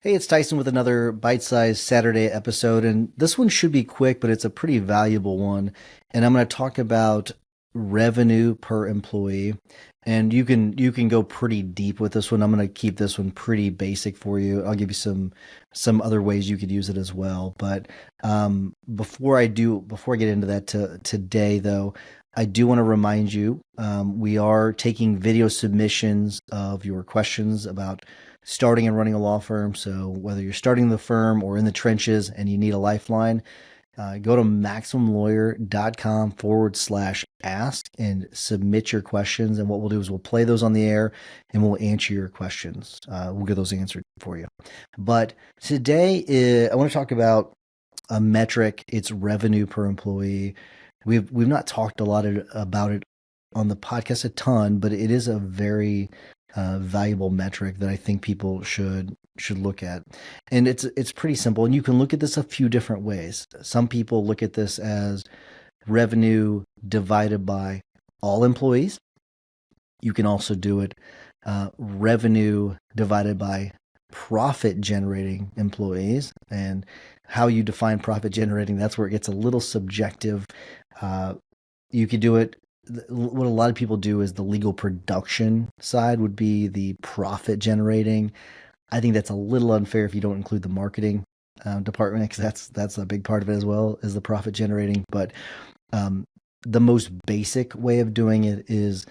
Hey, it's Tyson with another bite-sized Saturday episode, and this one should be quick, but it's a pretty valuable one. And I'm going to talk about revenue per employee, and you can go pretty deep with this one. I'm going to keep this one pretty basic for you. I'll give you some other ways you could use it as well. But before I get into that today, though, I do want to remind you we are taking video submissions of your questions about starting and running a law firm. So whether you're starting the firm or in the trenches and you need a lifeline, go to maximumlawyer.com/ask and submit your questions. And what we'll do is we'll play those on the air and we'll answer your questions. We'll get those answered for you. But today, I want to talk about a metric. It's revenue per employee. We've not talked a lot about it on the podcast a ton, but it is a very valuable metric that I think people should look at. And it's pretty simple. And you can look at this a few different ways. Some people look at this as revenue divided by all employees. You can also do it revenue divided by profit generating employees. And how you define profit generating, that's where it gets a little subjective. You could do it. What a lot of people do is the legal production side would be the profit generating. I think that's a little unfair if you don't include the marketing department, because that's a big part of it as well as the profit generating. But um, the most basic way of doing it is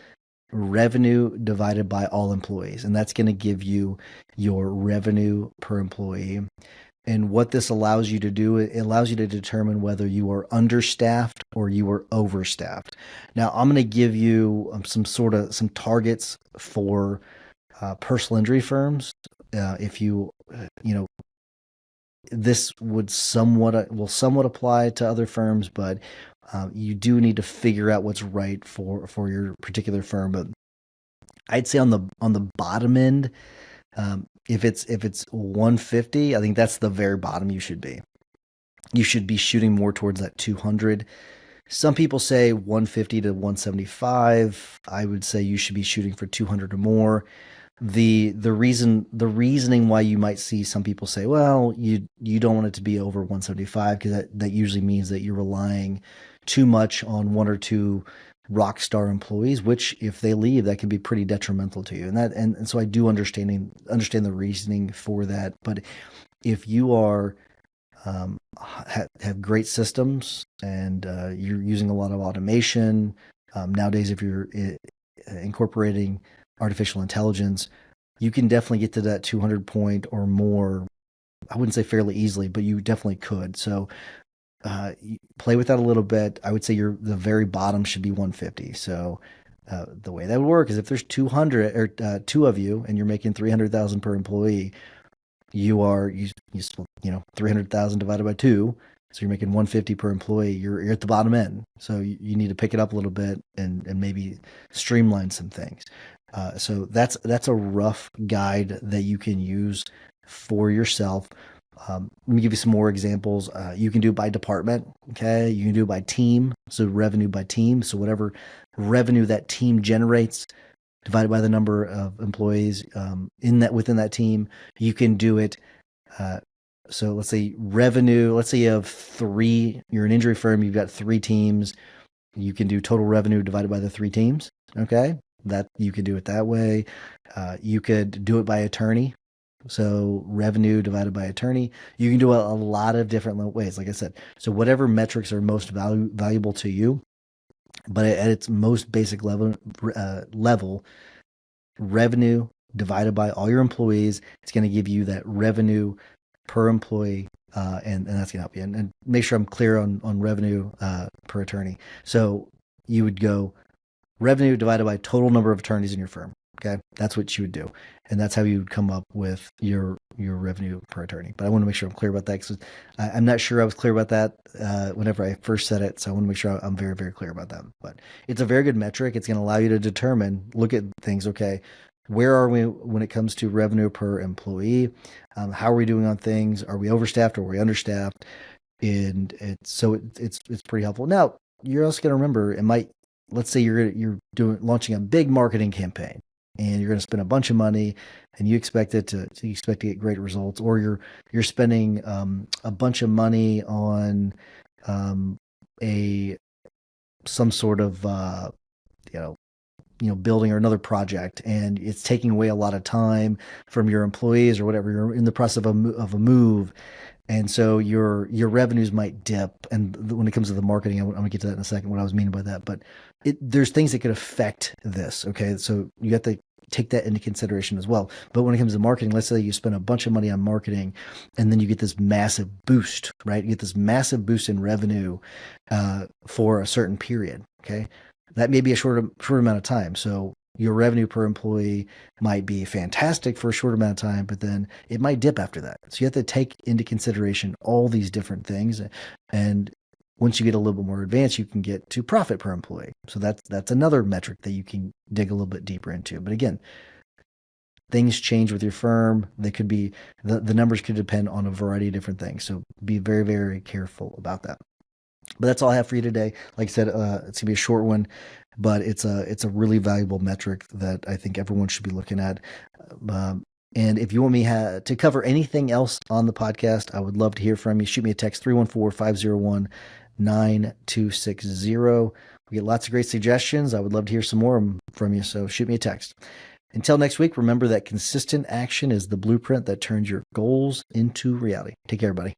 revenue divided by all employees, and that's going to give you your revenue per employee. And what this allows you to do, it allows you to determine whether you are understaffed or you are overstaffed. Now, I'm going to give you some targets for personal injury firms. If you know, this will somewhat apply to other firms, but you do need to figure out what's right for your particular firm. But I'd say on the bottom end, if it's 150, I think that's the very bottom you should be. You should be shooting more towards that 200. Some people say 150 to 175. I would say you should be shooting for 200 or more. The reasoning why you might see some people say, well, you don't want it to be over 175, because that usually means that you're relying too much on one or two rock star employees, which if they leave, that can be pretty detrimental to you. And so I do understand the reasoning for that. But if you are have great systems and you're using a lot of automation nowadays, if you're incorporating artificial intelligence, you can definitely get to that 200 point or more. I wouldn't say fairly easily, but you definitely could. So play with that a little bit. I would say the very bottom should be 150. So the way that would work is if there's 200 or two of you and you're making 300,000 per employee, you 300,000 divided by two. So you're making 150 per employee. You're at the bottom end. So you need to pick it up a little bit and maybe streamline some things. So that's a rough guide that you can use for yourself. Let me give you some more examples. You can do by department. Okay. You can do by team. So revenue by team. So whatever revenue that team generates divided by the number of employees within that team. You can do it. So let's say revenue. Let's say you have three. You're an injury firm. You've got three teams. You can do total revenue divided by the three teams. Okay, that you could do it that way. You could do it by attorney. So revenue divided by attorney. You can do a lot of different ways, like I said. So whatever metrics are most valuable to you, but at its most basic level, revenue divided by all your employees, it's going to give you that revenue per employee, and that's going to help you. And make sure I'm clear on revenue per attorney. So you would go revenue divided by total number of attorneys in your firm. Okay, that's what you would do, and that's how you would come up with your revenue per attorney. But I want to make sure I'm clear about that, because I'm not sure I was clear about that whenever I first said it. So I want to make sure I'm very, very clear about that. But it's a very good metric. It's going to allow you to look at things. Okay, where are we when it comes to revenue per employee? How are we doing on things? Are we overstaffed or are we understaffed? And it's pretty helpful. Now you're also going to remember, let's say you're launching a big marketing campaign. and you're going to spend a bunch of money and you expect you expect to get great results, or you're spending a bunch of money on um, a some sort of you know building or another project, and it's taking away a lot of time from your employees or whatever. You're in the process of a move, and so your revenues might dip. And when it comes to the marketing, I'm going to get to that in a second, what I was meaning by that. But there's things that could affect this. Okay, so you have to take that into consideration as well. But when it comes to marketing, let's say you spend a bunch of money on marketing, and then you get this massive boost, right? You get this massive boost in revenue for a certain period. Okay, that may be a short amount of time. So your revenue per employee might be fantastic for a short amount of time, but then it might dip after that. So you have to take into consideration all these different things. And once you get a little bit more advanced, you can get to profit per employee. So that's another metric that you can dig a little bit deeper into. But again, things change with your firm. They could be the numbers could depend on a variety of different things. So be very, very careful about that. But that's all I have for you today. Like I said, it's gonna be a short one, but it's a really valuable metric that I think everyone should be looking at. And if you want me to cover anything else on the podcast, I would love to hear from you. Shoot me a text 314-501-9260. We get lots of great suggestions. I would love to hear some more from you, so shoot me a text. Until next week, remember that consistent action is the blueprint that turns your goals into reality. Take care, everybody.